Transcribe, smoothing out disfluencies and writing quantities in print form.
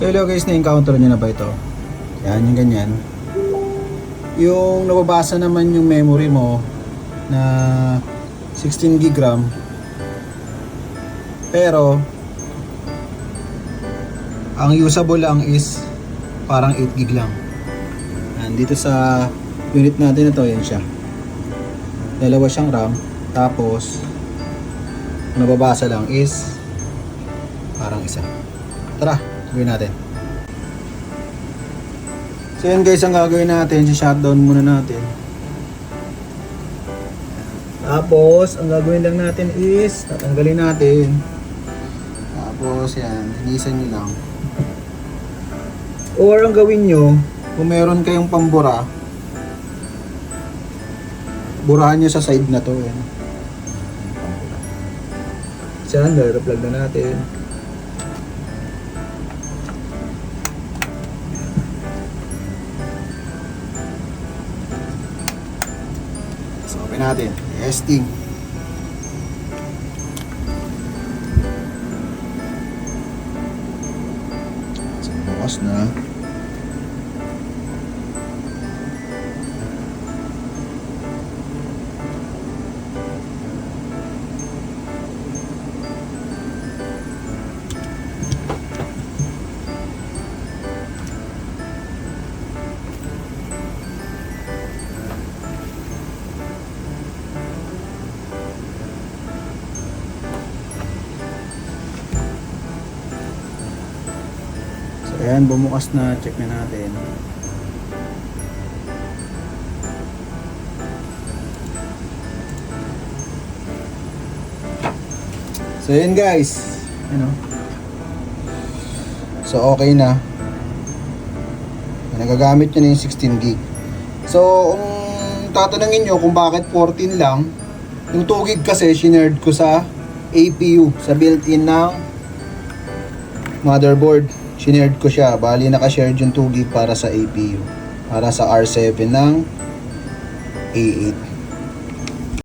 So hello guys, na-encounter nyo na ba ito? Yan, yung ganyan. Yung nababasa naman yung memory mo na 16 GB RAM. Pero ang usable lang is parang 8 GB lang. And dito sa unit natin ito, yan siya. Dalawa siyang RAM. Tapos nababasa lang is parang isa. Tara, gawin natin. So yan guys, ang gagawin natin, si-shutdown muna natin. Tapos, ang gagawin lang natin is tatanggalin natin. Tapos yan, linisan nyo lang. Or ang gawin nyo, kung meron kayong pambura, burahan nyo sa side na to. Yan. Diyan, plug na natin. So, open natin. Testing. So, bukas na. Ayan, bumukas na, check na natin. So ayan guys, so okay na. Nagagamit nyo na yung 16 gig. So kung tatanungin nyo kung bakit 14 lang, yung 2 gig kasi shinerd ko sa APU, sa built-in ng motherboard. Shinerd ko siya, bali nakashared yung 2 gig para sa APU, para sa R7 ng A8.